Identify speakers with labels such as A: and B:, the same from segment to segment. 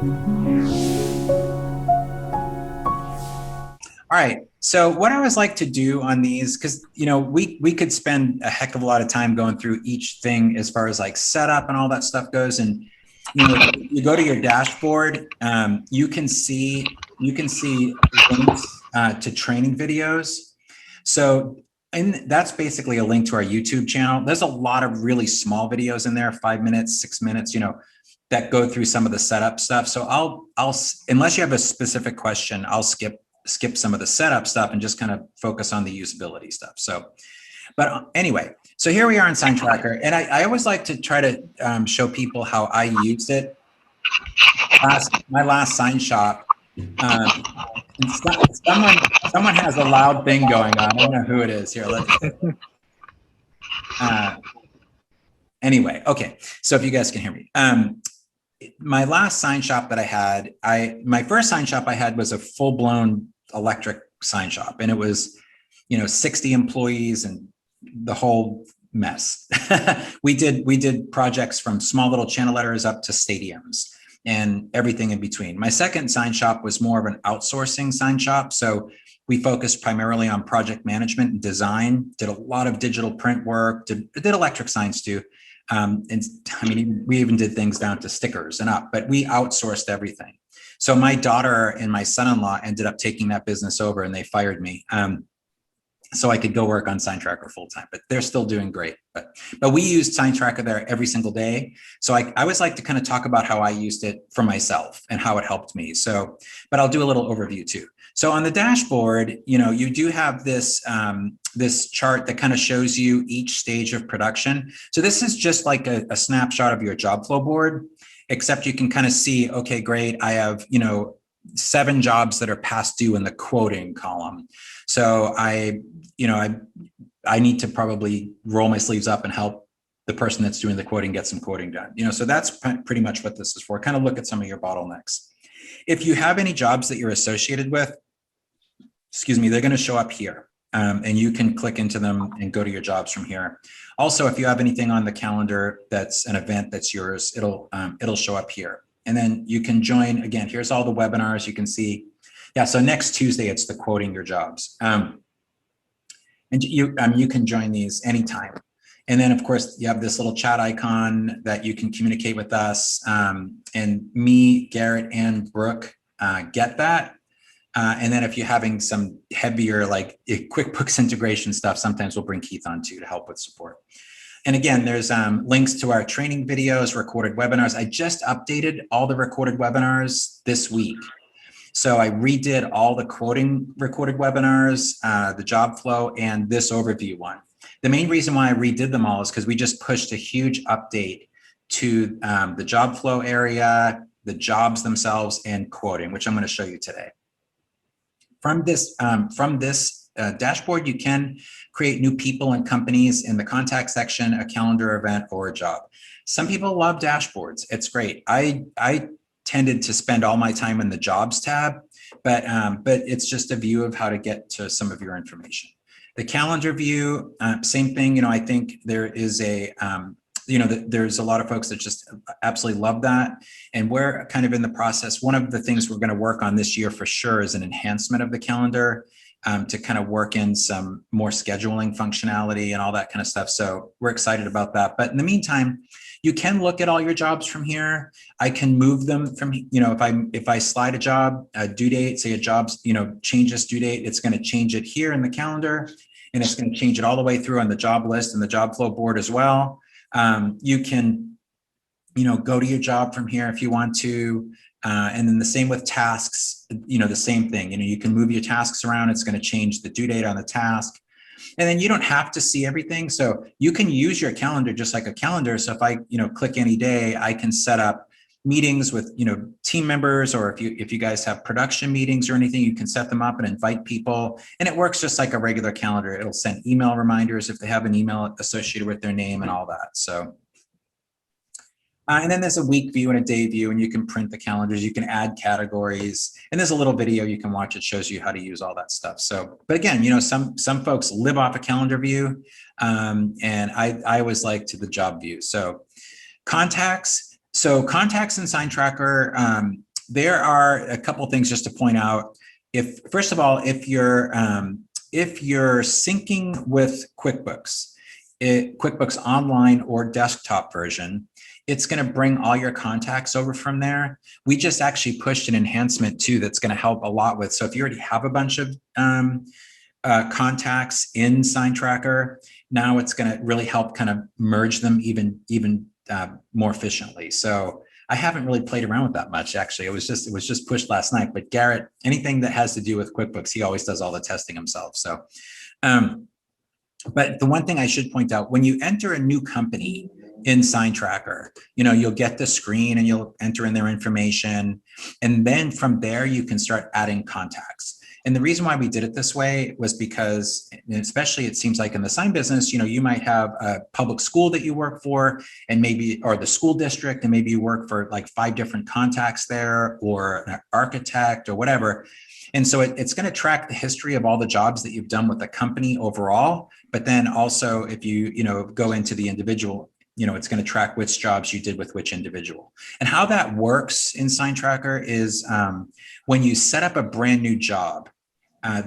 A: All right. So what I always like to do on these, because we could spend a heck of a lot of time going through each thing as far as like setup and all that stuff goes. And you go to your dashboard, you can see links to training videos. So and that's basically a link to our YouTube channel. There's a lot of really small videos in there, 5 minutes, 6 minutes, that go through some of the setup stuff. So I'll unless you have a specific question, I'll skip some of the setup stuff and just kind of focus on the usability stuff. So, but anyway, so here we are in SignTracker, and I always like to try to show people how I used it. My last sign shop, someone has a loud thing going on. I don't know who it is here. Anyway, okay. So if you guys can hear me, my last sign shop that I had, my first sign shop I had was a full-blown electric sign shop, and it was 60 employees and the whole mess. we did projects from small little channel letters up to stadiums and everything in between. My second sign shop was more of an outsourcing sign shop, so we focused primarily on project management and design, did a lot of digital print work, did electric signs too. And I mean, we even did things down to stickers and up, but we outsourced everything. So my daughter and my son-in-law ended up taking that business over, and they fired me. So I could go work on SignTracker full time, but they're still doing great. But we used SignTracker there every single day. So I always like to kind of talk about how I used it for myself and how it helped me. So, but I'll do a little overview too. So on the dashboard, you do have this this chart that kind of shows you each stage of production. So this is just like a snapshot of your job flow board, except you can kind of see, okay, great, I have 7 jobs that are past due in the quoting column. So I need to probably roll my sleeves up and help the person that's doing the quoting get some quoting done. So that's pretty much what this is for. Kind of look at some of your bottlenecks. If you have any jobs that you're associated with, they're going to show up here, and you can click into them and go to your jobs from here. Also, if you have anything on the calendar that's an event that's yours, it'll show up here. And then you can join, again, here's all the webinars you can see. Yeah, so next Tuesday, it's the quoting your jobs. And you can join these anytime. And then, of course, you have this little chat icon that you can communicate with us. And me, Garrett, and Brooke get that. And then if you're having some heavier, like QuickBooks integration stuff, sometimes we'll bring Keith on too to help with support. And again, there's links to our training videos, recorded webinars. I just updated all the recorded webinars this week. So I redid all the quoting recorded webinars, the job flow, and this overview one. The main reason why I redid them all is because we just pushed a huge update to the job flow area, the jobs themselves, and quoting, which I'm going to show you today. From this dashboard, you can create new people and companies in the contact section, a calendar event, or a job. Some people love dashboards. It's great. I tended to spend all my time in the jobs tab, but it's just a view of how to get to some of your information. The calendar view, same thing. I think there is a there's a lot of folks that just absolutely love that. And we're kind of in the process. One of the things we're going to work on this year for sure is an enhancement of the calendar to kind of work in some more scheduling functionality and all that kind of stuff. So we're excited about that. But in the meantime, you can look at all your jobs from here. I can move them from, if I slide a job, a due date, say a job's, changes due date, it's going to change it here in the calendar, and it's going to change it all the way through on the job list and the job flow board as well. You can, go to your job from here if you want to. And then the same with tasks, the same thing, you can move your tasks around. It's going to change the due date on the task. And then you don't have to see everything. So you can use your calendar just like a calendar. So if I, click any day, I can set up meetings with, team members, or if you guys have production meetings or anything, you can set them up and invite people. And it works just like a regular calendar. It'll send email reminders if they have an email associated with their name and all that. So, and then there's a week view and a day view, and you can print the calendars, you can add categories, and there's a little video you can watch. It shows you how to use all that stuff. So, but again, some folks live off a calendar view, and I always like to the job view. So contacts. So contacts in SignTracker, there are a couple of things just to point out. First of all, if you're syncing with QuickBooks, QuickBooks Online or desktop version, it's going to bring all your contacts over from there. We just actually pushed an enhancement too that's going to help a lot with. So if you already have a bunch of contacts in SignTracker, now it's going to really help kind of merge them even more efficiently. So I haven't really played around with that much, actually. It was just pushed last night. But Garrett, anything that has to do with QuickBooks, he always does all the testing himself. So, but the one thing I should point out, when you enter a new company in SignTracker, you'll get the screen and you'll enter in their information. And then from there, you can start adding contacts. And the reason why we did it this way was because, especially it seems like in the sign business, you might have a public school that you work for, and maybe, or the school district, and maybe you work for like 5 different contacts there, or an architect or whatever. And so it's going to track the history of all the jobs that you've done with the company overall. But then also if you go into the individual, it's going to track which jobs you did with which individual. And how that works in SignTracker is when you set up a brand new job,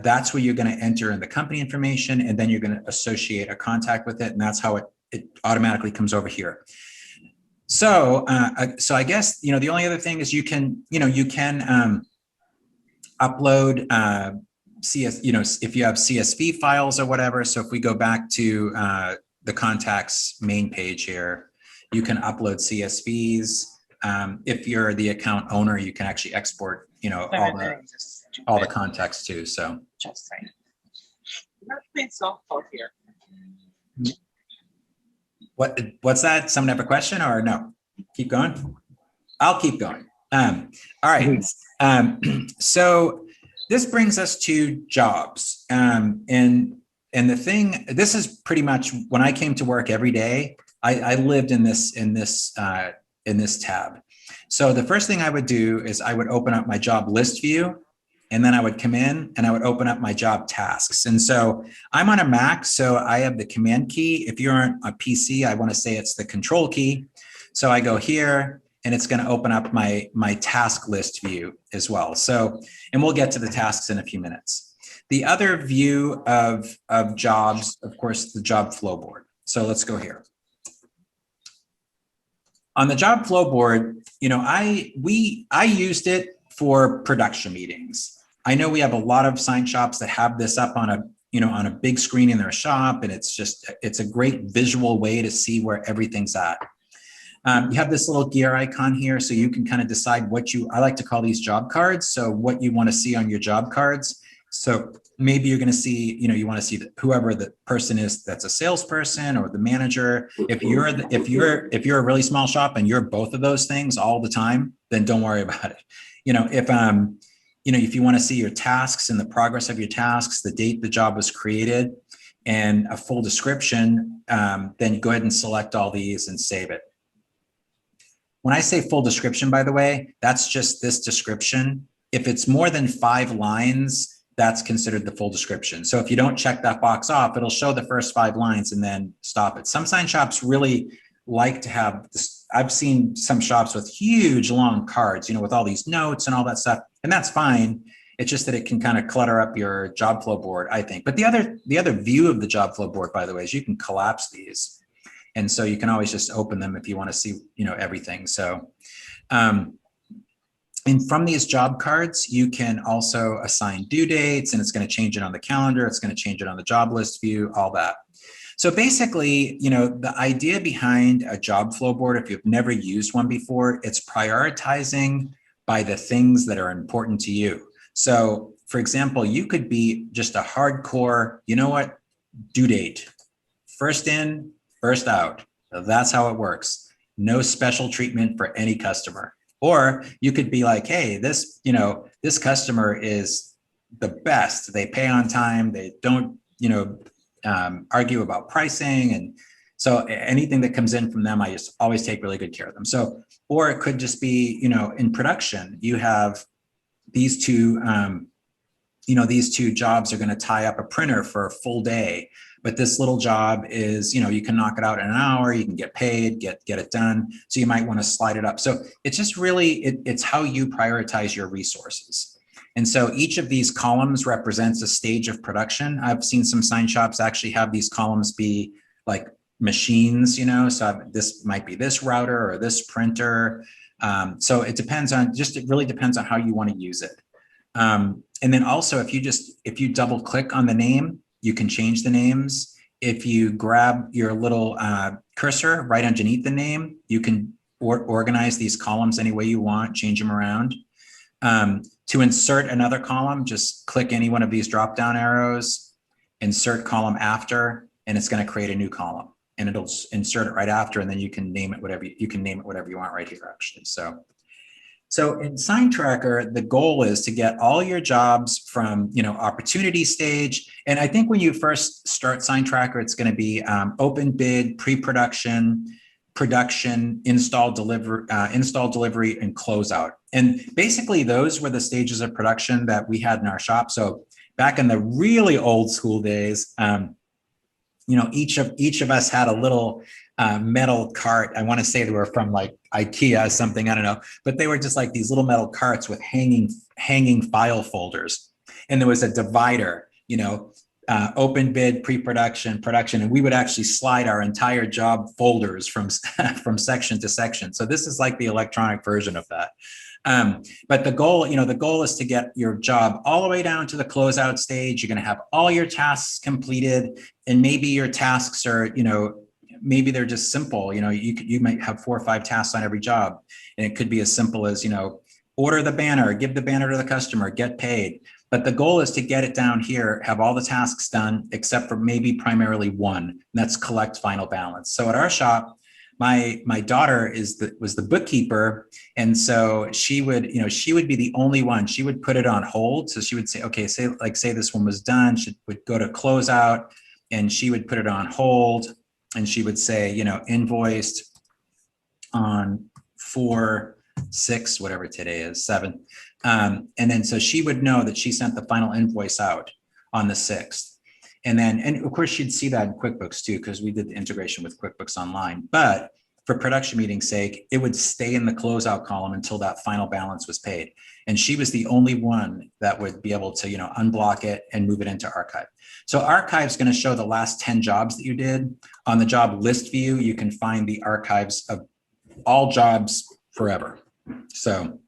A: that's where you're going to enter in the company information, and then you're going to associate a contact with it. And that's how it automatically comes over here. So, so I guess, the only other thing is you can upload if you have CSV files or whatever. So if we go back to the contacts main page here, you can upload CSVs. If you're the account owner, you can actually export, all the contacts too. So
B: just saying. Not playing softball here.
A: What's that? Someone have a question or no? Keep going. I'll keep going. All right. So this brings us to jobs. And the thing, this is pretty much when I came to work every day, I lived in this tab. So the first thing I would do is I would open up my job list view, and then I would come in and I would open up my job tasks. And so I'm on a Mac, so I have the command key. If you're on a PC, I want to say it's the control key. So I go here and it's going to open up my task list view as well. So, and we'll get to the tasks in a few minutes. The other view of jobs, of course, the job flow board. So let's go here. On the job flow board, I used it for production meetings. I know we have a lot of sign shops that have this up on a big screen in their shop, and it's a great visual way to see where everything's at. You have this little gear icon here, so you can kind of decide I like to call these job cards. So what you want to see on your job cards. So maybe you're going to see, you want to see whoever the person is that's a salesperson or the manager. If you're a really small shop and you're both of those things all the time, then don't worry about it. If you want to see your tasks and the progress of your tasks, the date the job was created, and a full description, then go ahead and select all these and save it. When I say full description, by the way, that's just this description. If it's more than 5 lines, that's considered the full description. So if you don't check that box off, it'll show the first 5 lines and then stop it. Some sign shops really like to have this. I've seen some shops with huge long cards, with all these notes and all that stuff, and that's fine. It's just that it can kind of clutter up your job flow board, I think. But the other view of the job flow board, by the way, is you can collapse these. And so you can always just open them if you want to see, everything. So, and from these job cards, you can also assign due dates, and it's going to change it on the calendar. It's going to change it on the job list view, all that. So basically, the idea behind a job flow board, if you've never used one before, it's prioritizing by the things that are important to you. So for example, you could be just a hardcore, due date, first in, first out. That's how it works. No special treatment for any customer. Or you could be like, hey, this customer is the best. They pay on time. They don't, argue about pricing. And so anything that comes in from them, I just always take really good care of them. So, or it could just be, in production, you have these two, these 2 jobs are going to tie up a printer for a full day. but this little job is, you can knock it out in an hour, you can get paid, get it done. So you might want to slide it up. So it's just really, it's how you prioritize your resources. And so each of these columns represents a stage of production. I've seen some sign shops actually have these columns be like machines, so this might be this router or this printer. So it really depends on how you want to use it. And then also if you double click on the name, you can change the names. If you grab your little cursor right underneath the name, you can organize these columns any way you want, change them around. To insert another column, just click any one of these drop-down arrows, insert column after, and it's going to create a new column, and it'll insert it right after, and then you can name it whatever you want right here, actually. So in SignTracker, the goal is to get all your jobs from opportunity stage. And I think when you first start SignTracker, it's going to be open bid, pre-production, production, install, delivery, and closeout. And basically those were the stages of production that we had in our shop. So back in the really old school days, each of us had a little metal cart. I want to say they were from like IKEA or something, I don't know, but they were just like these little metal carts with hanging file folders. And there was a divider, open bid, pre-production, production, and we would actually slide our entire job folders from section to section. So this is like the electronic version of that. But the goal is to get your job all the way down to the closeout stage. You're going to have all your tasks completed, and maybe your tasks are, maybe they're just simple. You might have 4 or 5 tasks on every job, and it could be as simple as, order the banner, give the banner to the customer, get paid. But the goal is to get it down here, have all the tasks done, except for maybe primarily one, and that's collect final balance. So at our shop, my daughter was the bookkeeper, and so she would be the only one. She would put it on hold. So she would say, okay, say this one was done. She would go to closeout, and she would put it on hold, and she would say, invoiced on 4/6, whatever today is, 7. And then so she would know that she sent the final invoice out on the 6th. And of course she'd see that in QuickBooks too, because we did the integration with QuickBooks Online. But for production meeting's sake, it would stay in the closeout column until that final balance was paid. And she was the only one that would be able to, unblock it and move it into archive. So archive is going to show the last 10 jobs that you did. On the job list view, you can find the archives of all jobs forever. So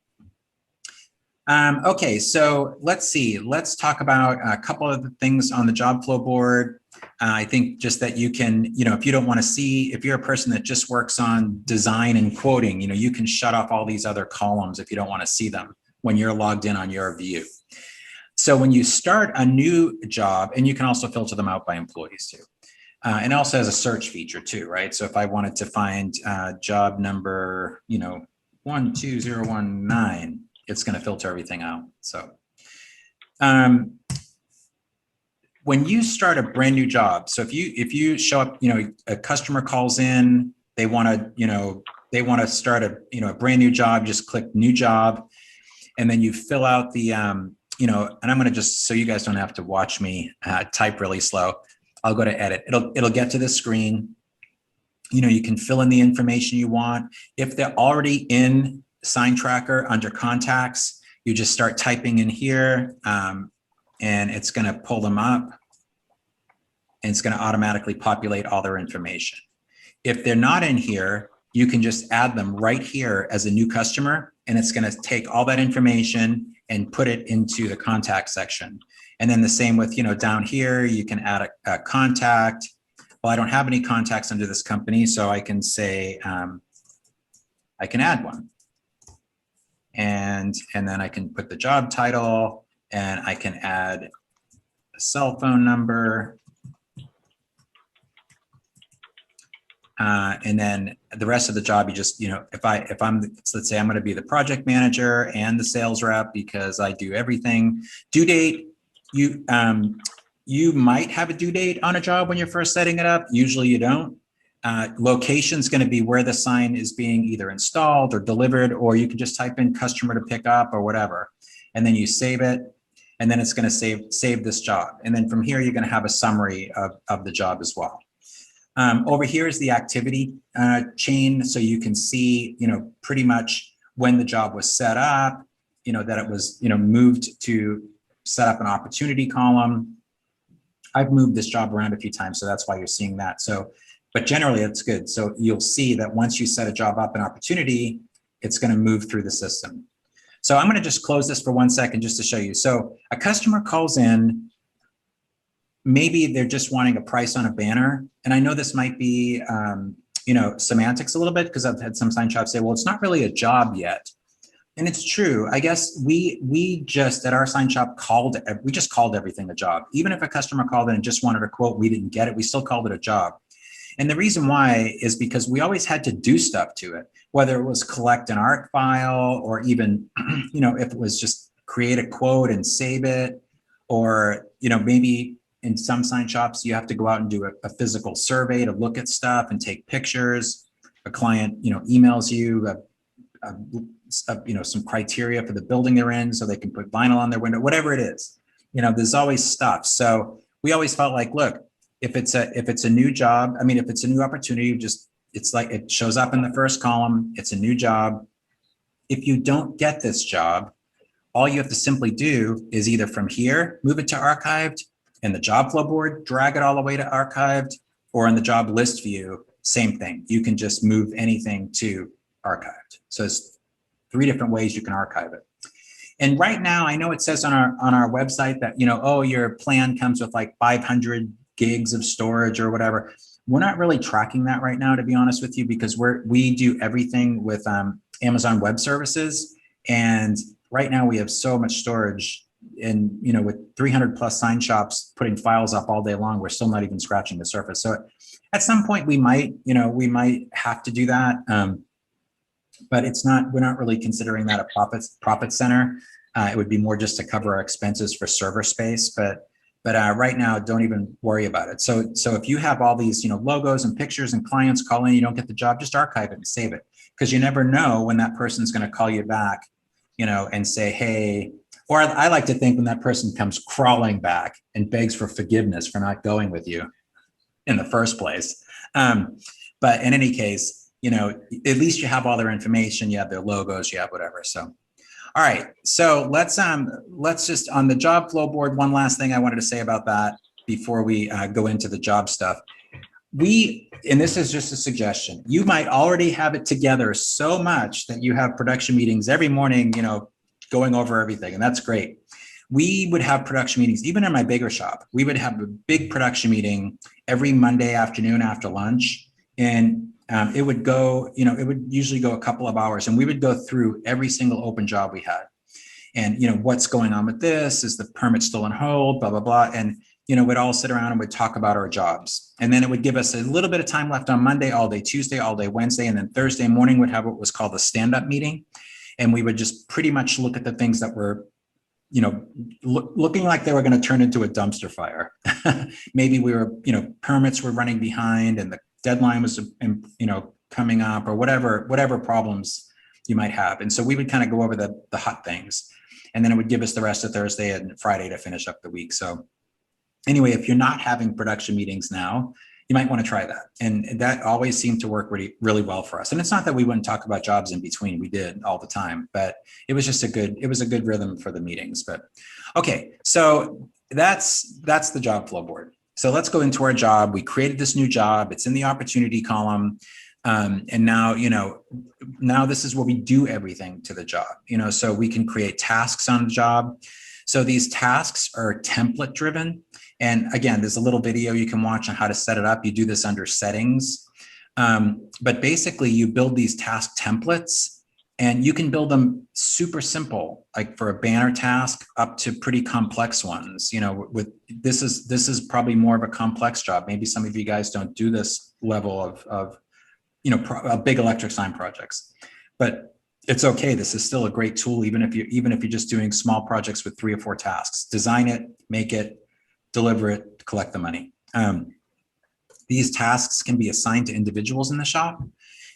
A: okay, so let's see. Let's talk about a couple of the things on the job flow board. I think just that you can, if you don't want to see, if you're a person that just works on design and quoting, you can shut off all these other columns if you don't want to see them when you're logged in on your view. So when you start a new job, and you can also filter them out by employees too. And it also has a search feature too, right? So if I wanted to find job number, 12019, it's going to filter everything out. So when you start a brand new job, so if you show up, a customer calls in, they want to start a brand new job, just click new job, and then you fill out the and I'm going to just, so you guys don't have to watch me type really slow, I'll go to edit. It'll get to this screen. You can fill in the information you want. If they're already in SignTracker under contacts, you just start typing in here, and it's going to pull them up, and it's going to automatically populate all their information. If they're not in here, you can just add them right here as a new customer, and it's going to take all that information and put it into the contact section. And then the same with, down here, you can add a contact. Well, I don't have any contacts under this company, so I can say, I can add one. And then I can put the job title, and I can add a cell phone number. And then the rest of the job, you just, if I'm, let's say I'm going to be the project manager and the sales rep because I do everything. Due date, you might have a due date on a job when you're first setting it up. Usually you don't. Location is going to be where the sign is being either installed or delivered, or you can just type in customer to pick up or whatever. And then you save it. and then it's going to save this job. And then from here, you're going to have a summary of the job as well. Over here is the activity chain. So you can see, pretty much when the job was set up, that it was, moved to set up an opportunity column. I've moved this job around a few times, so that's why you're seeing that. So, but generally it's good. So you'll see that once you set a job up in opportunity, it's going to move through the system. So I'm going to just close this for 1 second just to show you. So a customer calls in, maybe they're just wanting a price on a banner. And I know this might be, semantics a little bit, because I've had some sign shops say, well, it's not really a job yet. And it's true. I guess we just at our sign shop called everything a job. Even if a customer called in and just wanted a quote, we didn't get it, we still called it a job. And the reason why is because we always had to do stuff to it, whether it was collect an ARC file, or even, if it was just create a quote and save it, or, maybe in some sign shops, you have to go out and do a physical survey to look at stuff and take pictures. A client, emails you some criteria for the building they're in, so they can put vinyl on their window, whatever it is. There's always stuff. So we always felt like, look, if it's a new job, if it's a new opportunity, it's like it shows up in the first column, it's a new job. If you don't get this job, all you have to simply do is either from here, move it to archived, in the job flow board, drag it all the way to archived, or in the job list view, same thing. You can just move anything to archived. So it's 3 different ways you can archive it. And right now, I know it says on our website that, your plan comes with like 500 gigs of storage or whatever. We're not really tracking that right now, to be honest with you, because we do everything with Amazon Web Services. And right now we have so much storage, and, with 300 plus sign shops putting files up all day long, we're still not even scratching the surface. So at some point we might have to do that. But we're not really considering that a profit center. It would be more just to cover our expenses for server space, but right now, don't even worry about it. So if you have all these, logos and pictures and clients call in, you don't get the job, just archive it and save it, because you never know when that person's going to call you back, and say, hey, or I like to think when that person comes crawling back and begs for forgiveness for not going with you in the first place. But in any case, at least you have all their information, you have their logos, you have whatever. So, all right. So let's just on the job flow board, one last thing I wanted to say about that before we go into the job stuff. And this is just a suggestion, you might already have it together so much that you have production meetings every morning, going over everything, and that's great. We would have production meetings, even in my bigger shop, we would have a big production meeting every Monday afternoon after lunch. And it would go, it would usually go a couple of hours, and we would go through every single open job we had. And, what's going on with this? Is the permit still on hold? Blah, blah, blah. And, we'd all sit around and we'd talk about our jobs. And then it would give us a little bit of time left on Monday, all day Tuesday, all day Wednesday. And then Thursday morning would have what was called the stand-up meeting. And we would just pretty much look at the things that were, looking like they were going to turn into a dumpster fire. Maybe we were, permits were running behind and the deadline was, coming up, or whatever problems you might have. And so we would kind of go over the hot things, and then it would give us the rest of Thursday and Friday to finish up the week. So anyway, if you're not having production meetings now, you might want to try that. And that always seemed to work really, really well for us. And it's not that we wouldn't talk about jobs in between, we did all the time, but it was just a good rhythm for the meetings. But okay, so that's the job flow board. So let's go into our job. We created this new job. It's in the opportunity column. And now, now this is where we do everything to the job, so we can create tasks on the job. So these tasks are template driven. And again, there's a little video you can watch on how to set it up. You do this under settings. But basically you build these task templates, and you can build them super simple, like for a banner task up to pretty complex ones. With this is probably more of a complex job. Maybe some of you guys don't do this level of big electric sign projects, but it's okay. This is still a great tool, even if you're just doing small projects with 3 or 4 tasks. Design it, make it, deliver it, collect the money. These tasks can be assigned to individuals in the shop,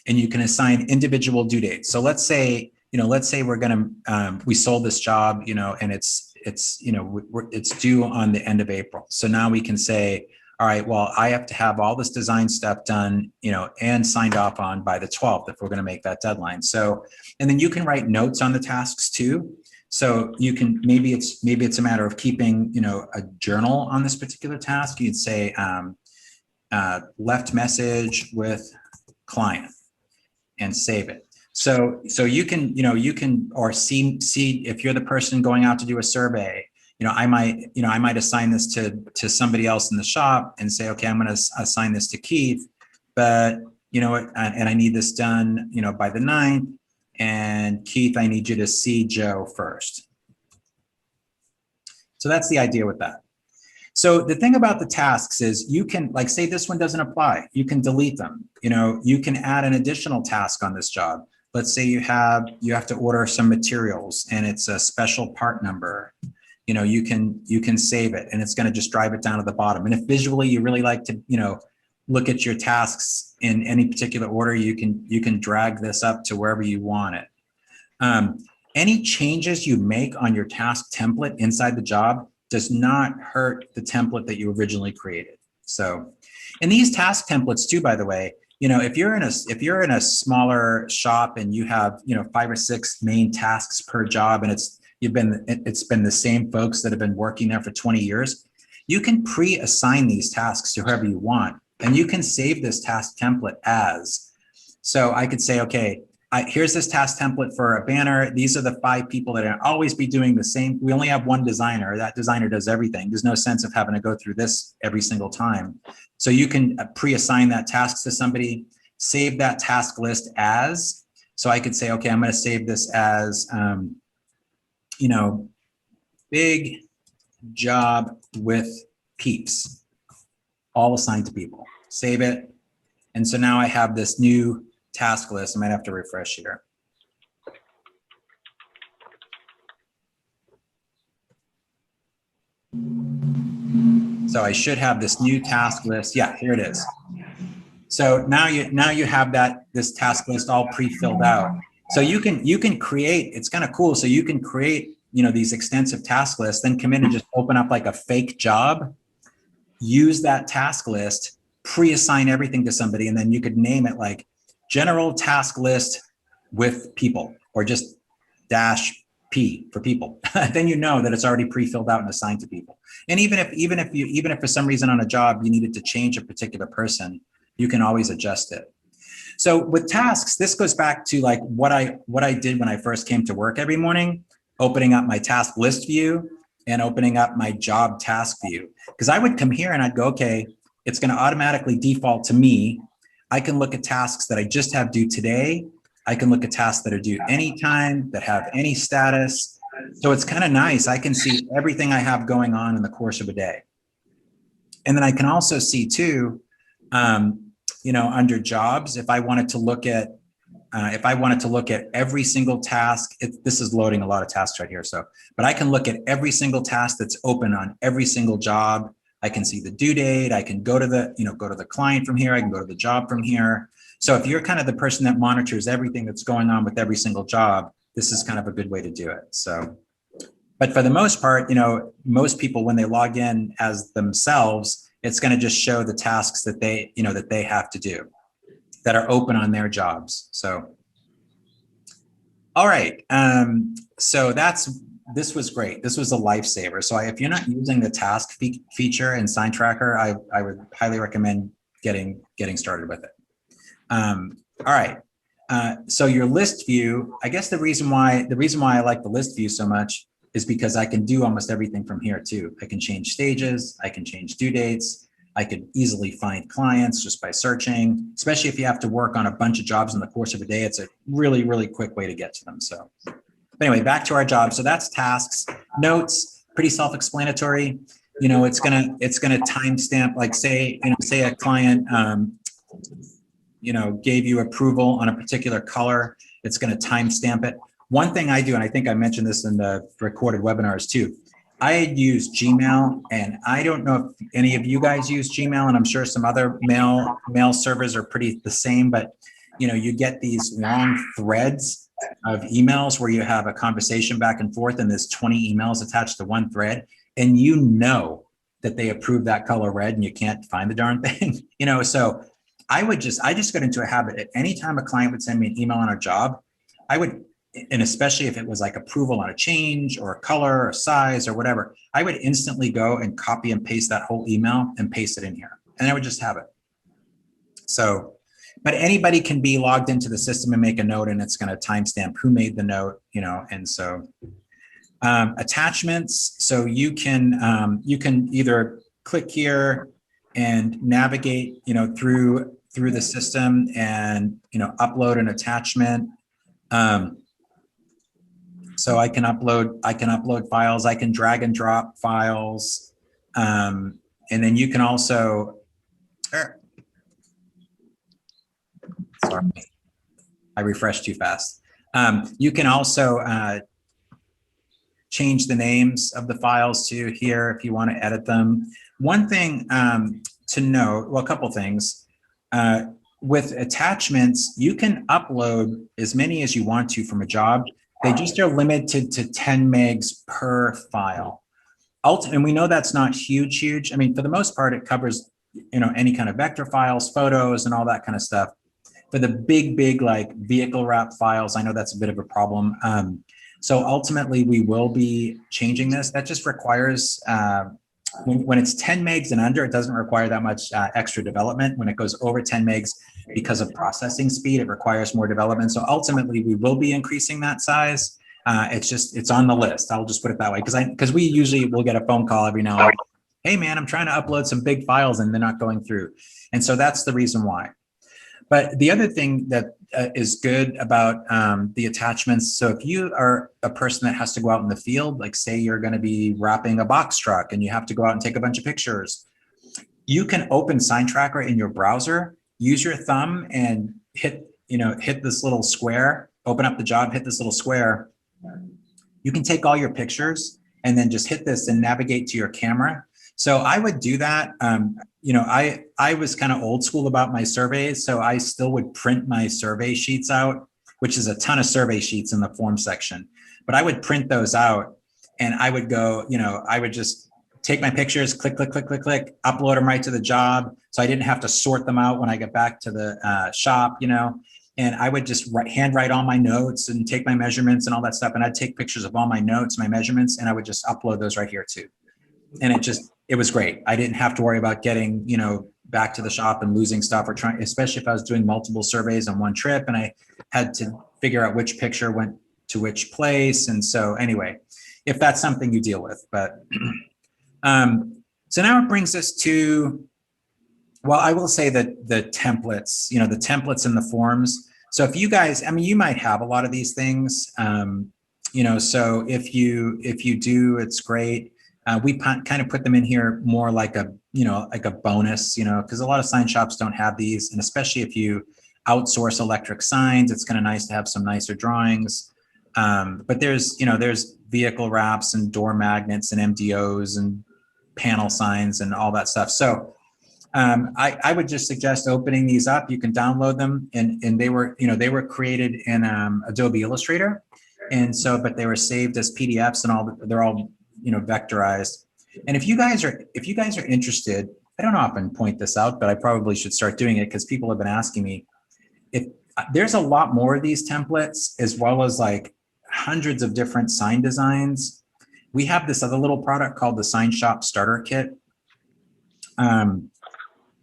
A: and you can assign individual due dates. So let's say we're we sold this job, and it's it's, you know, it's due on the end of April. So now we can say, all right, well, I have to have all this design stuff done, you know, and signed off on by the 12th if we're going to make that deadline. So, and then you can write notes on the tasks too. So you can, maybe it's a matter of keeping, you know, a journal on this particular task. You'd say left message with client and save it. So you can, you know, you can, or see if you're the person going out to do a survey, you know, I might assign this to somebody else in the shop and say, okay, I'm going to assign this to Keith, but you know, and I need this done, you know, by the 9th. And Keith, I need you to see Joe first. So that's the idea with that. So the thing about the tasks is you can, like, say this one doesn't apply, you can delete them. You know, you can add an additional task on this job. Let's say you have to order some materials and it's a special part number. You know, you can save it and it's going to just drive it down to the bottom. And if visually you really like to, you know, look at your tasks in any particular order, you can drag this up to wherever you want it. Any changes you make on your task template inside the job does not hurt the template that you originally created. So, and these task templates too, by the way, you know, if you're in a smaller shop and you have, you know, 5 or 6 main tasks per job, and it's been the same folks that have been working there for 20 years, you can pre-assign these tasks to whoever you want, and you can save this task template as. So I could say, okay, here's this task template for a banner. These are the 5 people that are always be doing the same. We only have one designer. That designer does everything. There's no sense of having to go through this every single time. So you can pre-assign that task to somebody, save that task list as. So I could say, okay, I'm going to save this as, you know, big job with peeps, all assigned to people. Save it. And so now I have this new task list. I might have to refresh here. So I should have this new task list. Yeah, here it is. So now you have this task list all pre-filled out. So you can create, it's kind of cool. So you can create, you know, these extensive task lists, then come in and just open up like a fake job, use that task list, pre-assign everything to somebody, and then you could name it like general task list with people, or just -P for people. Then you know that it's already pre-filled out and assigned to people. And even if for some reason on a job you needed to change a particular person, you can always adjust it. So with tasks, this goes back to like what I did when I first came to work every morning, opening up my task list view and opening up my job task view. Because I would come here and I'd go, okay, it's going to automatically default to me. I can look at tasks that I just have due today. I can look at tasks that are due anytime, that have any status. So it's kind of nice. I can see everything I have going on in the course of a day. And then I can also see too, you know, under jobs, if I wanted to look at every single task, this is loading a lot of tasks right here. So, but I can look at every single task that's open on every single job. I can see the due date. I can go to the client from here. I can go to the job from here. So if you're kind of the person that monitors everything that's going on with every single job, this is kind of a good way to do it. So, but for the most part, you know, most people, when they log in as themselves, it's going to just show the tasks that they have to do that are open on their jobs. So, all right. So this was great. This was a lifesaver. So if you're not using the task feature in SignTracker, I would highly recommend getting started with it. All right. So your list view, I guess the reason why I like the list view so much is because I can do almost everything from here too. I can change stages. I can change due dates. I could easily find clients just by searching, especially if you have to work on a bunch of jobs in the course of a day. It's a really, really quick way to get to them. So anyway, back to our job. So that's tasks. Notes, pretty self-explanatory. You know, it's gonna timestamp, like say a client gave you approval on a particular color. It's gonna timestamp it. One thing I do, and I think I mentioned this in the recorded webinars too, I use Gmail, and I don't know if any of you guys use Gmail, and I'm sure some other mail servers are pretty the same, but you know, you get these long threads of emails where you have a conversation back and forth and there's 20 emails attached to one thread, and you know that they approved that color red and you can't find the darn thing, so I just got into a habit. At any time a client would send me an email on a job, I would, and especially if it was like approval on a change or a color or size or whatever, I would instantly go and copy and paste that whole email and paste it in here. And I would just have it. So, but anybody can be logged into the system and make a note, and it's going to timestamp who made the note, and so attachments. So you can either click here and navigate, through the system and, upload an attachment. So I can upload files, I can drag and drop files. And then you can also, sorry, I refreshed too fast. You can also change the names of the files to here if you want to edit them. One thing to note, well, a couple things. With attachments, you can upload as many as you want to from a job. They just are limited to 10 megs per file. And we know that's not huge. I mean, for the most part, it covers, any kind of vector files, photos, and all that kind of stuff. For the big like vehicle wrap files, I know that's a bit of a problem. So ultimately, we will be changing this. That just requires, when it's 10 megs and under, it doesn't require that much extra development. When it goes over 10 megs, because of processing speed, it requires more development. So ultimately, we will be increasing that size. It's on the list. I'll just put it that way, because we usually will get a phone call every now and then. Hey man, I'm trying to upload some big files and they're not going through. And so that's the reason why. But the other thing that is good about the attachments, so if you are a person that has to go out in the field, like say you're going to be wrapping a box truck and you have to go out and take a bunch of pictures, you can open SignTracker in your browser, use your thumb and hit this little square, open up the job, hit this little square. You can take all your pictures and then just hit this and navigate to your camera. So I would do that. I was kind of old school about my surveys, so I still would print my survey sheets out, which is a ton of survey sheets in the form section. But I would print those out and I would go, I would just take my pictures, click, upload them right to the job. So I didn't have to sort them out when I get back to the shop, and I would just handwrite all my notes and take my measurements and all that stuff. And I'd take pictures of all my notes, my measurements, and I would just upload those right here too. And it was great. I didn't have to worry about getting, back to the shop and losing stuff or trying, especially if I was doing multiple surveys on one trip and I had to figure out which picture went to which place. And so anyway, if that's something you deal with, but so now it brings us to, well, I will say that the templates, the templates and the forms. So if you guys, you might have a lot of these things, so if you do, it's great. We kind of put them in here more like a bonus, because a lot of sign shops don't have these. And especially if you outsource electric signs, it's kind of nice to have some nicer drawings. But there's vehicle wraps and door magnets and MDOs and panel signs and all that stuff. So I would just suggest opening these up. You can download them, and they were created in Adobe Illustrator. And so, but they were saved as PDFs and they're all vectorized. And if you guys are interested, I don't often point this out, but I probably should start doing it because people have been asking me. If there's a lot more of these templates, as well as like hundreds of different sign designs. We have this other little product called the Sign Shop Starter Kit.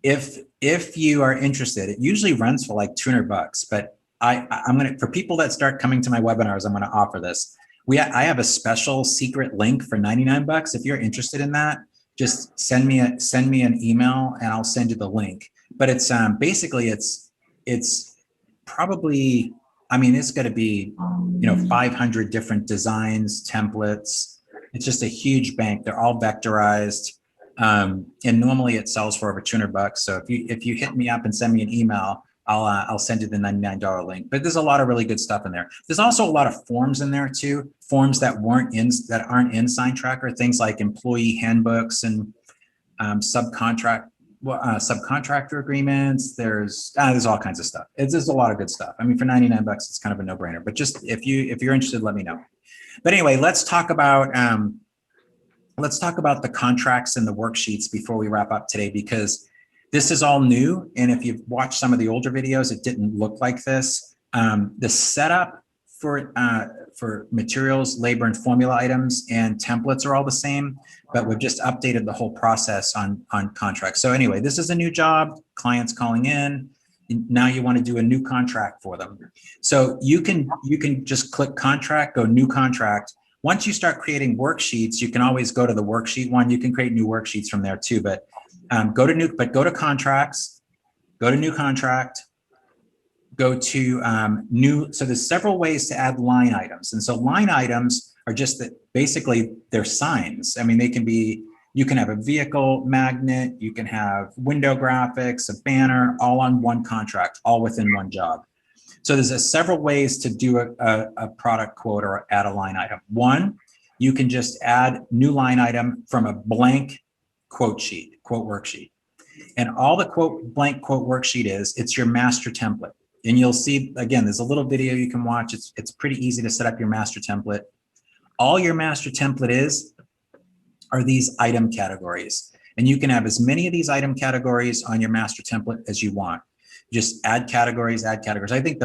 A: If you are interested, it usually runs for like $200, but I'm gonna, for people that start coming to my webinars, I'm gonna offer this. I have a special secret link for $99. If you're interested in that, just send me an email and I'll send you the link. But it's basically it's probably, it's going to be 500 different designs, templates. It's just a huge bank. They're all vectorized, and normally it sells for over $200. So if you hit me up and send me an email, I'll send you the $99 link. But there's a lot of really good stuff in there. There's also a lot of forms in there too. Forms that aren't in SignTracker, things like employee handbooks and subcontract subcontractor agreements. There's all kinds of stuff. There's a lot of good stuff. I mean, for 99 bucks, it's kind of a no brainer, but just if you're interested, let me know. But anyway, let's talk about the contracts and the worksheets before we wrap up today, because this is all new. And if you've watched some of the older videos, it didn't look like this. The setup for materials, labor, and formula items and templates are all the same, but we've just updated the whole process on contracts. So anyway, this is a new job, clients calling in. Now you want to do a new contract for them. So you can just click contract, go new contract. Once you start creating worksheets, you can always go to the worksheet one. You can create new worksheets from there too, but go to contracts, go to new contract, go to new. So there's several ways to add line items. And so line items are just that basically they're signs. I mean, they can be, you can have a vehicle magnet, you can have window graphics, a banner, all on one contract, all within one job. So there's several ways to do a product quote or add a line item. One, you can just add new line item from a blank quote worksheet. And all the blank quote worksheet is, it's your master template. And you'll see, again, there's a little video you can watch. It's pretty easy to set up your master template. All your master template are these item categories. And you can have as many of these item categories on your master template as you want. Just add categories, add categories. I think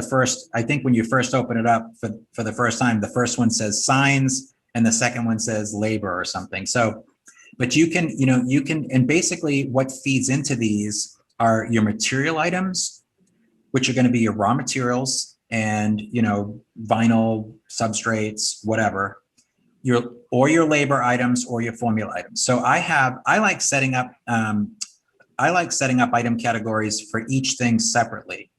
A: when you first open it up for the first time, the first one says signs and the second one says labor or something. So, but you can, and basically what feeds into these are your material items, which are going to be your raw materials and, vinyl, substrates, whatever, your labor items or your formula items. So I like setting up item categories for each thing separately.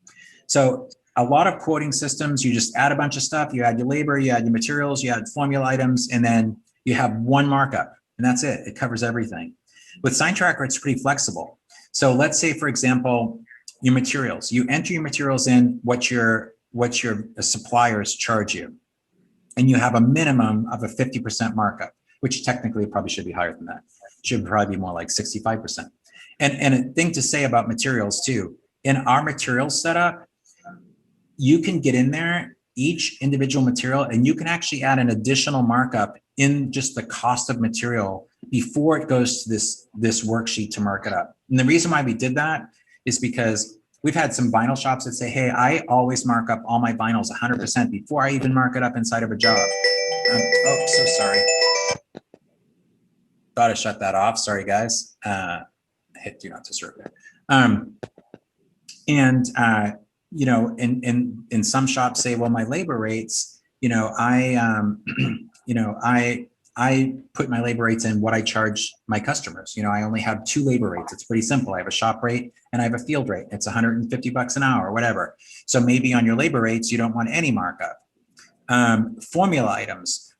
A: So a lot of quoting systems, you just add a bunch of stuff. You add your labor, you add your materials, you add formula items, and then you have one markup, and that's it. It covers everything. With SignTracker, it's pretty flexible. So let's say, for example, your materials. You enter your materials in what your suppliers charge you, and you have a minimum of a 50% markup, which technically probably should be higher than that. Should probably be more like 65%. And a thing to say about materials too, in our materials setup, you can get in there, each individual material, and you can actually add an additional markup in just the cost of material before it goes to this worksheet to mark it up. And the reason why we did that is because we've had some vinyl shops that say, hey, I always mark up all my vinyls 100% before I even mark it up inside of a job. Oh, so sorry. Thought I shut that off. Sorry, guys. Hit do not disturb there. In some shops say, well, my labor rates, I put my labor rates in what I charge my customers. I only have 2 labor rates. It's pretty simple. I have a shop rate and I have a field rate. It's 150 bucks an hour or whatever. So maybe on your labor rates, you don't want any markup. Formula items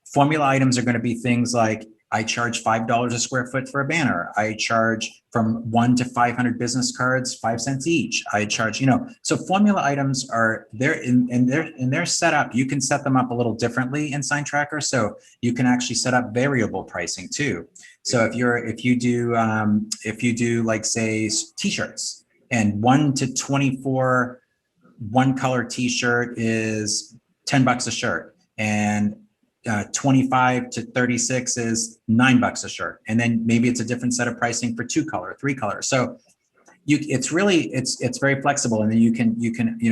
A: are going to be things like, I charge $5 a square foot for a banner. I charge from 1 to 500 business cards, 5 cents each. I charge, so formula items are there in their setup. You can set them up a little differently in SignTracker. So you can actually set up variable pricing too. So if you do like say t-shirts, and 1 to 24 one color t-shirt is 10 bucks a shirt, and 25 to 36 is $9 a shirt. And then maybe it's a different set of pricing for 2 color, 3 color. So it's very flexible. And then you can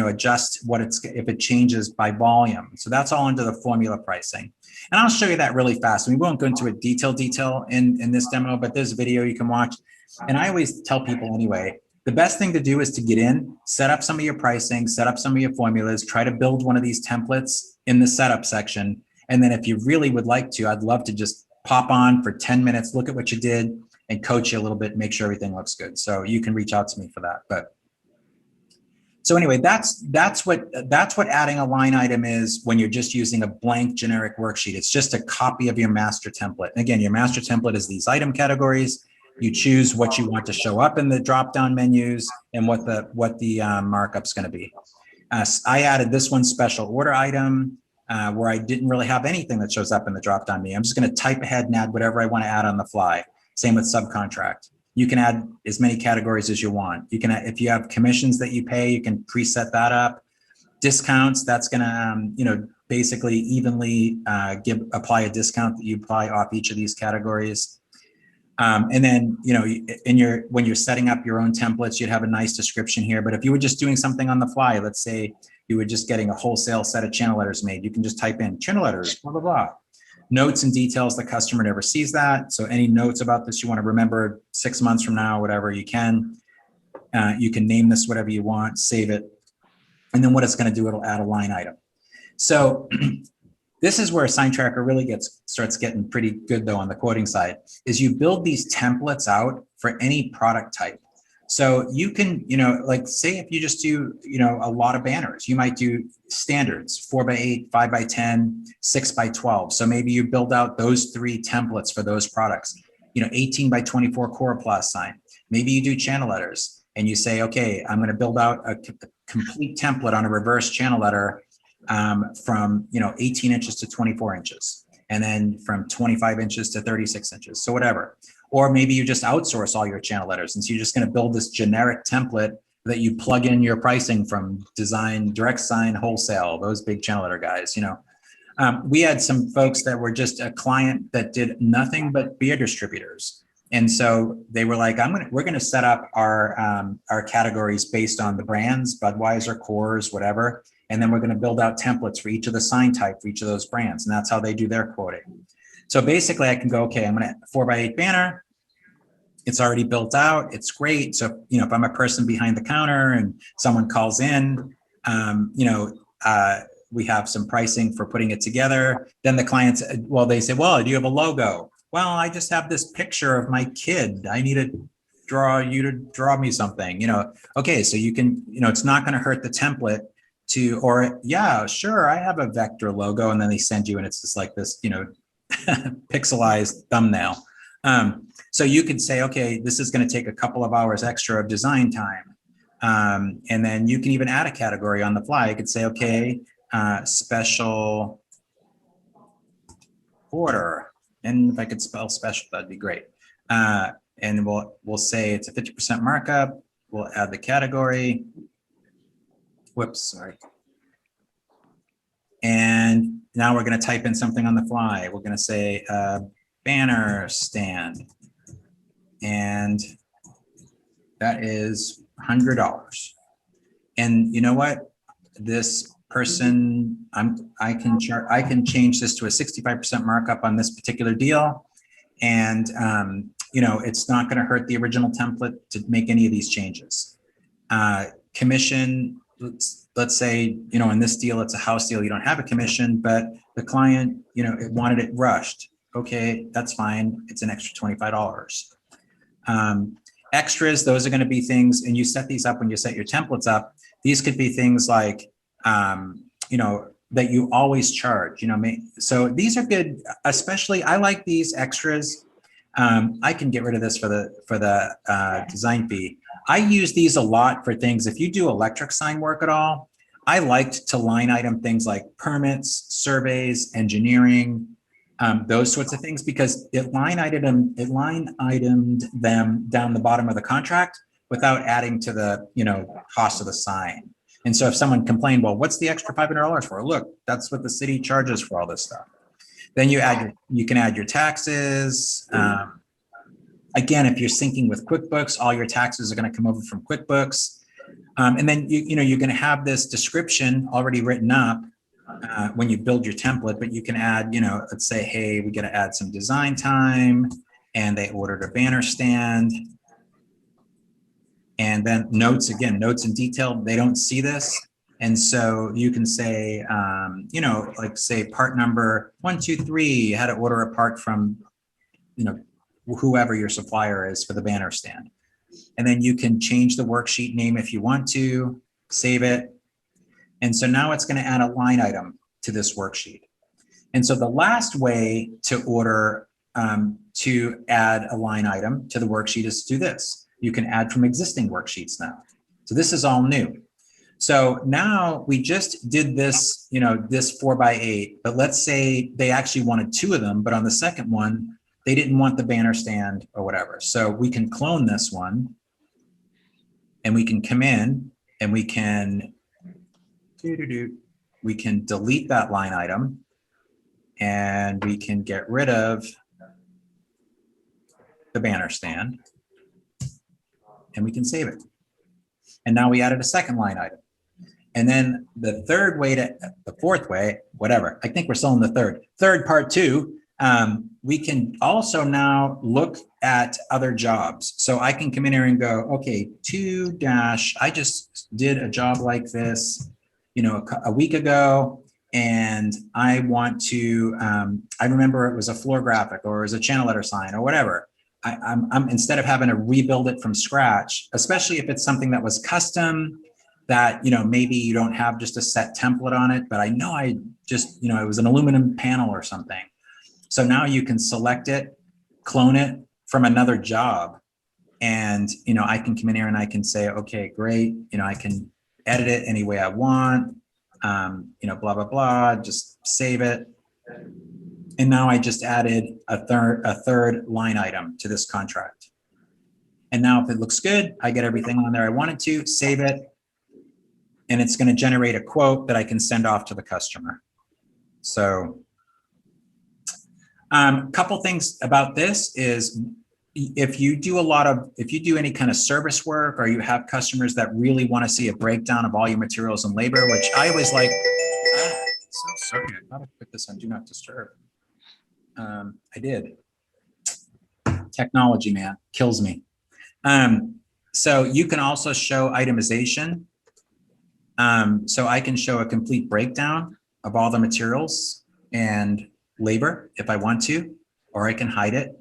A: adjust if it changes by volume. So that's all under the formula pricing. And I'll show you that really fast. We won't go into a detail in this demo, but there's a video you can watch. And I always tell people anyway, the best thing to do is to get in, set up some of your pricing, set up some of your formulas, try to build one of these templates in the setup section. And then if you really would like to, I'd love to just pop on for 10 minutes, look at what you did and coach you a little bit, make sure everything looks good. So you can reach out to me for that. But so anyway, that's what adding a line item is when you're just using a blank generic worksheet. It's just a copy of your master template. And again, your master template is these item categories. You choose what you want to show up in the drop-down menus and what the markup's going to be. I added this one special order item. Where I didn't really have anything that shows up in the drop-down menu. I'm just going to type ahead and add whatever I want to add on the fly. Same with subcontract. You can add as many categories as you want. You can, if you have commissions that you pay, you can preset that up. Discounts, that's going to, basically evenly apply a discount that you apply off each of these categories. And then, when you're setting up your own templates, you'd have a nice description here. But if you were just doing something on the fly, let's say you were just getting a wholesale set of channel letters made, you can just type in channel letters, blah, blah, blah. Notes and details, the customer never sees that. So any notes about this you want to remember 6 months from now, whatever you can. You can name this whatever you want, save it. And then what it's going to do, it'll add a line item. So this is where SignTracker really starts getting pretty good though on the quoting side, is you build these templates out for any product type. So you can, like say if you just do, a lot of banners, you might do standards, 4x8, 5x10, 6x12. So maybe you build out those 3 templates for those products, 18x24 Coroplast sign. Maybe you do channel letters and you say, okay, I'm going to build out a complete template on a reverse channel letter from 18 inches to 24 inches, and then from 25 inches to 36 inches. So whatever. Or maybe you just outsource all your channel letters. And so you're just going to build this generic template that you plug in your pricing from design, direct sign, wholesale, those big channel letter guys, we had some folks that were just a client that did nothing but beer distributors. And so they were like, we're going to set up our categories based on the brands, Budweiser, Coors, whatever. And then we're going to build out templates for each of the sign type for each of those brands. And that's how they do their quoting. So basically I can go, okay, I'm going to 4x8 banner. It's already built out. It's great. So, if I'm a person behind the counter and someone calls in, we have some pricing for putting it together. Then the clients, they say, well, do you have a logo? Well, I just have this picture of my kid. I need to draw you to draw me something, okay. So you can, it's not going to hurt the template yeah, sure, I have a vector logo, and then they send you and it's just like this, pixelized thumbnail. So you could say, okay, this is going to take a couple of hours extra of design time. And then you can even add a category on the fly. You could say, okay, special order. And if I could spell special, that'd be great. And we'll say it's a 50% markup. We'll add the category. Whoops, sorry. And now we're going to type in something on the fly. We're going to say banner stand. And that is $100. And you know what? This person, I can change this to a 65% markup on this particular deal. And it's not going to hurt the original template to make any of these changes. Commission, let's say, in this deal, it's a house deal. You don't have a commission, but the client, it wanted it rushed. Okay, that's fine. It's an extra $25. Extras, those are going to be things, and you set these up when you set your templates up. These could be things like, that you always charge, so these are good, especially I like these extras. I can get rid of this for the design fee. I use these a lot for things. If you do electric sign work at all, I liked to line item things like permits, surveys, engineering, those sorts of things, because it line itemed them down the bottom of the contract without adding to the cost of the sign. And so if someone complained, well, what's the extra $500 for? Look, that's what the city charges for all this stuff. Then you can add your taxes. Again, if you're syncing with QuickBooks, all your taxes are going to come over from QuickBooks. And then you're going to have this description already written up when you build your template, but you can add, let's say, hey, we got to add some design time, and they ordered a banner stand. And then notes, again, notes in detail, they don't see this. And so you can say, like say part number 123, had to order a part from, whoever your supplier is for the banner stand. And then you can change the worksheet name if you want to, save it. And so now it's going to add a line item to this worksheet. And so the last way to order, to add a line item to the worksheet is to do this. You can add from existing worksheets now. So this is all new. So now we just did this, this 4x8, but let's say they actually wanted 2 of them, but on the second one, they didn't want the banner stand or whatever. So we can clone this one and we can come in and we can delete that line item and we can get rid of the banner stand and we can save it. And now we added a second line item. And then the fourth way, whatever, I think we're still in the third part two, we can also now look at other jobs. So I can come in here and go, okay, I just did a job like this, you know, a week ago, and I want to, I remember it was a floor graphic or it was a channel letter sign or whatever. I'm instead of having to rebuild it from scratch, especially if it's something that was custom, that, you know, maybe you don't have just a set template on it, but I know it was an aluminum panel or something. So now you can select it, clone it from another job. And, you know, I can come in here and I can say, okay, great. You know, I can edit it any way I want, you know, blah, blah, blah, just save it. And now I just added a third line item to this contract. And now if it looks good, I get everything on there I wanted to, save it. And it's going to generate a quote that I can send off to the customer. So couple things about this is if you do any kind of service work or you have customers that really want to see a breakdown of all your materials and labor, which I always like, so sorry, I thought I put this on do not disturb. I did. Technology, man, kills me. So you can also show itemization. So I can show a complete breakdown of all the materials and labor if I want to, or I can hide it.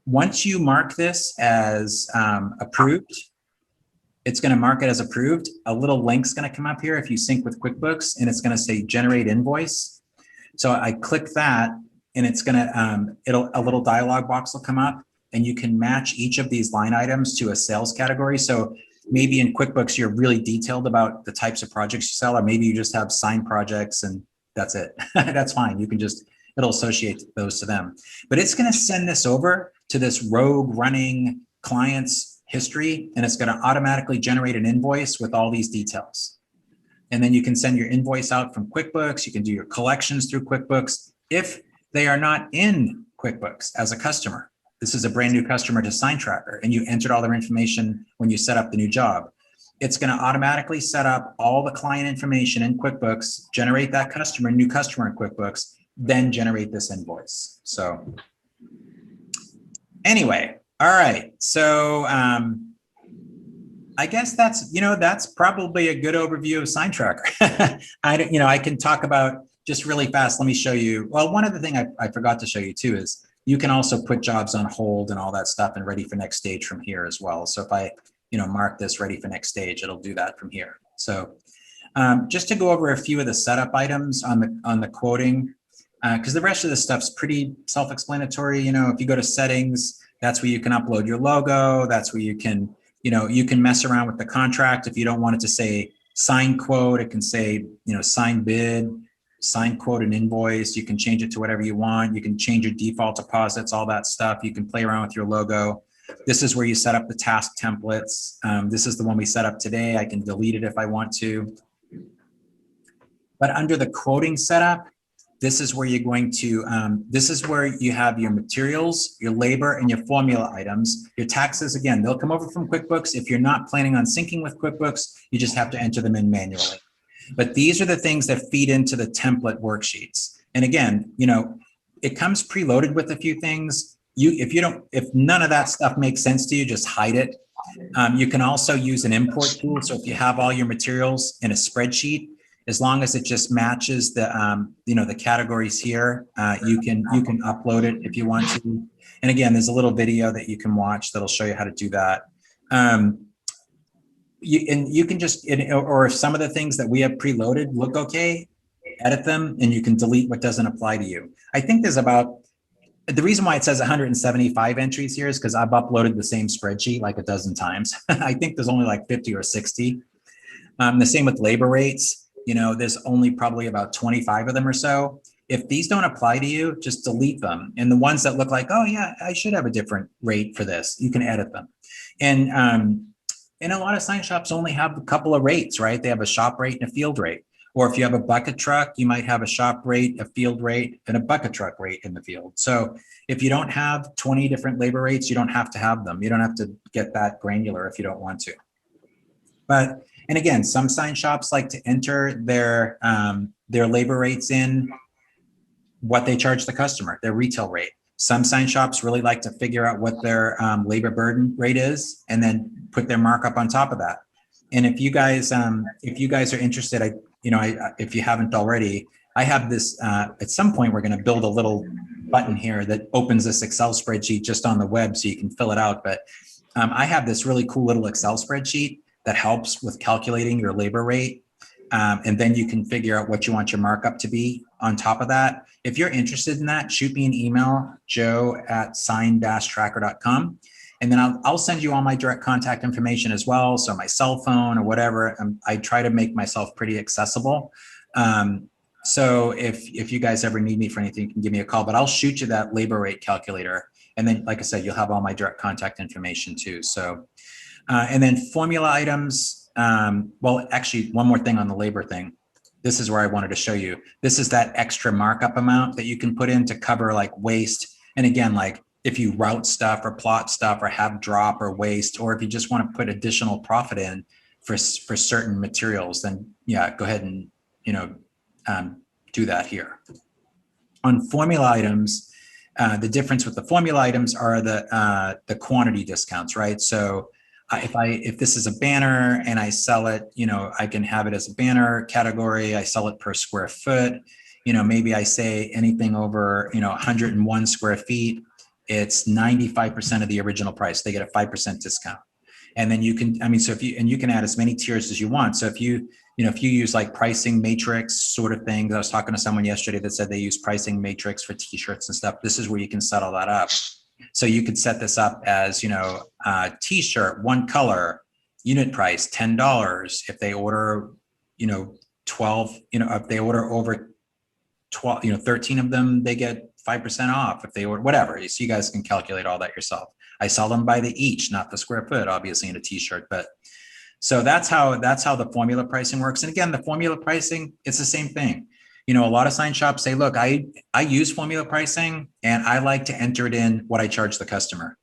A: Once you mark this as approved, it's going to mark it as approved. A little link's going to come up here if you sync with QuickBooks, and it's going to say generate invoice. So I click that and it's going to, a little dialog box will come up and you can match each of these line items to a sales category. So maybe in QuickBooks, you're really detailed about the types of projects you sell, or maybe you just have signed projects and that's it. That's fine. You can it'll associate those to them. But it's going to send this over to this rogue running client's history, and it's going to automatically generate an invoice with all these details. And then you can send your invoice out from QuickBooks. You can do your collections through QuickBooks. If they are not in QuickBooks as a customer, this is a brand new customer to SignTracker, and you entered all their information when you set up the new job, it's going to automatically set up all the client information in QuickBooks, generate that new customer in QuickBooks, then generate this invoice. So anyway, all right. So I guess that's probably a good overview of SignTracker. I can talk about just really fast. Let me show you. Well, one other thing I forgot to show you too is you can also put jobs on hold and all that stuff and ready for next stage from here as well. So if I mark this ready for next stage, it'll do that from here. So just to go over a few of the setup items on the quoting, because the rest of the stuff's pretty self-explanatory. If you go to settings, that's where you can upload your logo. That's where you can mess around with the contract. If you don't want it to say sign quote, it can say, sign bid, sign quote and invoice. You can change it to whatever you want. You can change your default deposits, all that stuff. You can play around with your logo. This is where you set up the task templates. This is the one we set up today. I can delete it if I want to. But under the quoting setup, this is where you're going to, this is where you have your materials, your labor, and your formula items. Your taxes, again, they'll come over from QuickBooks. If you're not planning on syncing with QuickBooks, you just have to enter them in manually. But these are the things that feed into the template worksheets. And again, it comes preloaded with a few things. If none of that stuff makes sense to you, just hide it. You can also use an import tool. So if you have all your materials in a spreadsheet, as long as it just matches the categories here, you can upload it if you want to. And again, there's a little video that you can watch that'll show you how to do that. You can just, or if some of the things that we have preloaded look okay, edit them, and you can delete what doesn't apply to you. I think there's the reason why it says 175 entries here is because I've uploaded the same spreadsheet like a dozen times. I think there's only like 50 or 60. The same with labor rates. There's only probably about 25 of them or so. If these don't apply to you, just delete them. And the ones that look like, oh yeah, I should have a different rate for this, you can edit them. And a lot of sign shops only have a couple of rates, right? They have a shop rate and a field rate. Or if you have a bucket truck, you might have a shop rate, a field rate, and a bucket truck rate in the field. So if you don't have 20 different labor rates, you don't have to have them. You don't have to get that granular if you don't want to. But, and again, some sign shops like to enter their labor rates in what they charge the customer, their retail rate. Some sign shops really like to figure out what their labor burden rate is and then put their markup on top of that. And if you guys are interested, if you haven't already, I have this, at some point, we're going to build a little button here that opens this Excel spreadsheet just on the web so you can fill it out. But I have this really cool little Excel spreadsheet that helps with calculating your labor rate. And then you can figure out what you want your markup to be on top of that. If you're interested in that, shoot me an email, joe@sign-tracker.com. And then I'll send you all my direct contact information as well. So my cell phone or whatever, I try to make myself pretty accessible. So if you guys ever need me for anything, you can give me a call, but I'll shoot you that labor rate calculator. And then, like I said, you'll have all my direct contact information too. So, and then formula items. Well, actually, one more thing on the labor thing. This is where I wanted to show you. This is that extra markup amount that you can put in to cover like waste. And again, like if you route stuff or plot stuff or have drop or waste, or if you just want to put additional profit in for certain materials, then yeah, go ahead and, do that here. On formula items, the difference with the formula items are the quantity discounts, right? So if this is a banner and I sell it, I can have it as a banner category. I sell it per square foot. Maybe I say anything over, 101 square feet, it's 95% of the original price. They get a 5% discount. And then you can, you can add as many tiers as you want. So if you use like pricing matrix sort of things, I was talking to someone yesterday that said they use pricing matrix for t-shirts and stuff. This is where you can set all that up. So you could set this up as, t-shirt, one color, unit price, $10. If they order, 12, if they order over 12, 13 of them, they get 5% off if they order whatever. So you guys can calculate all that yourself. I sell them by the each, not the square foot, obviously in a t-shirt, but so that's how the formula pricing works. And again, the formula pricing, it's the same thing. A lot of sign shops say, look, I use formula pricing and I like to enter it in what I charge the customer.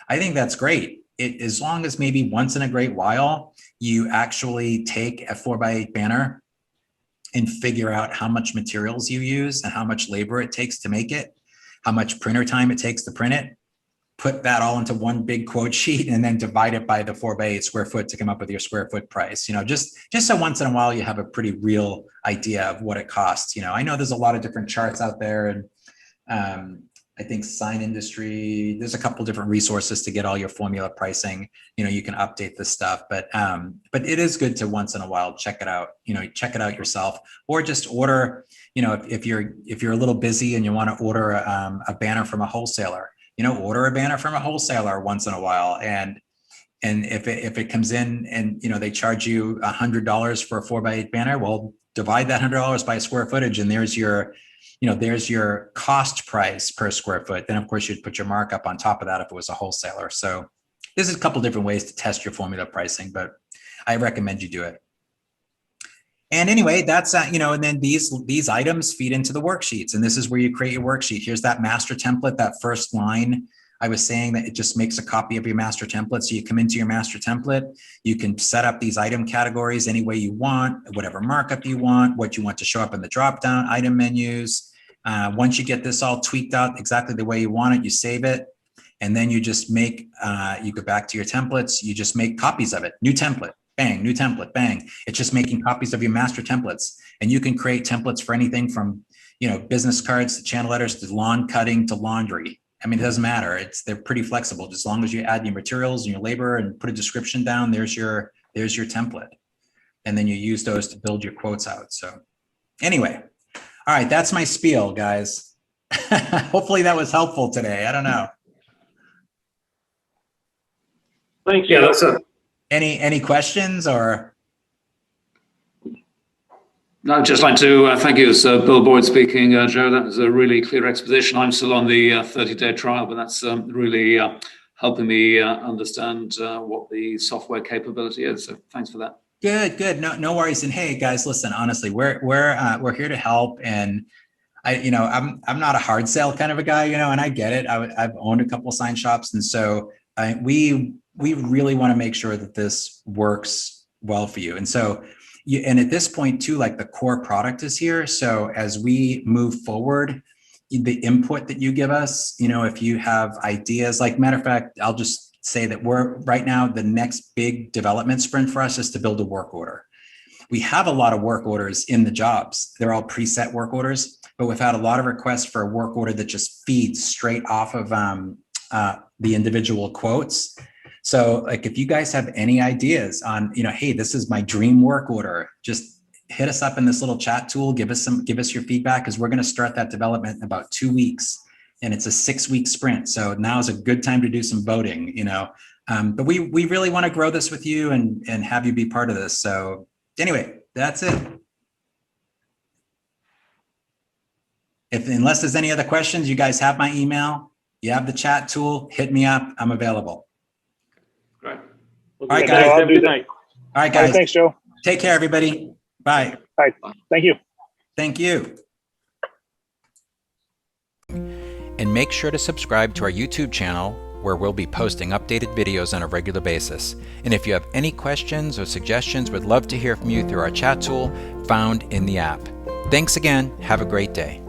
A: I think that's great. As long as maybe once in a great while, you actually take a 4x8 banner and figure out how much materials you use and how much labor it takes to make it, how much printer time it takes to print it, put that all into one big quote sheet and then divide it by the 4x8 square foot to come up with your square foot price. Just so once in a while you have a pretty real idea of what it costs. I know there's a lot of different charts out there, and I think Sign Industry, there's a couple different resources to get all your formula pricing. You can update this stuff, but it is good to once in a while check it out. Check it out yourself, or just order. If you're a little busy and you want to order a banner from a wholesaler, order a banner from a wholesaler once in a while. And if it comes in and, they charge you $100 for a 4x8 banner, well, divide that $100 by square footage. And there's your cost price per square foot. Then of course you'd put your markup on top of that if it was a wholesaler. So this is a couple different ways to test your formula pricing, but I recommend you do it. And anyway, that's, and then these items feed into the worksheets. And this is where you create your worksheet. Here's that master template, that first line. I was saying that it just makes a copy of your master template. So you come into your master template, you can set up these item categories any way you want, whatever markup you want, what you want to show up in the drop-down item menus. Once you get this all tweaked out exactly the way you want it, you save it. And then you just make, you go back to your templates, you just make copies of it, new template. Bang, new template, bang. It's just making copies of your master templates. And you can create templates for anything from, business cards to channel letters to lawn cutting to laundry. It doesn't matter. They're pretty flexible. Just as long as you add your materials and your labor and put a description down, there's your template. And then you use those to build your quotes out. So anyway, all right, that's my spiel, guys. Hopefully that was helpful today. I don't know.
C: Thanks. Yeah, that's a
A: Any questions or?
D: I'd just like to thank you. It's Bill Boyd speaking, Joe. That was a really clear exposition. I'm still on the 30-day trial, but that's really helping me understand what the software capability is. So thanks for that.
A: Good. No worries. And hey, guys, listen. Honestly, we're here to help. And I'm not a hard sell kind of a guy, and I get it. I've owned a couple sign shops, and so we really want to make sure that this works well for you. And so. And at this point too, like the core product is here. So as we move forward, the input that you give us, if you have ideas, like matter of fact, I'll just say that we're right now, the next big development sprint for us is to build a work order. We have a lot of work orders in the jobs. They're all preset work orders, but we've had a lot of requests for a work order that just feeds straight off of the individual quotes. So like, if you guys have any ideas on, hey, this is my dream work order, just hit us up in this little chat tool, give us your feedback, because we're going to start that development in about 2 weeks, and it's a 6-week sprint. So now is a good time to do some voting, but we really want to grow this with you and have you be part of this. So anyway, that's it. Unless there's any other questions, you guys have my email, you have the chat tool, hit me up. I'm available.
D: Great.
A: All right, guys.
C: Have a good night.
A: All right, guys.
C: Thanks, Joe.
A: Take care, everybody. Bye.
C: All right. Thank you.
A: Thank you. And make sure to subscribe to our YouTube channel, where we'll be posting updated videos on a regular basis. And if you have any questions or suggestions, we'd love to hear from you through our chat tool found in the app. Thanks again. Have a great day.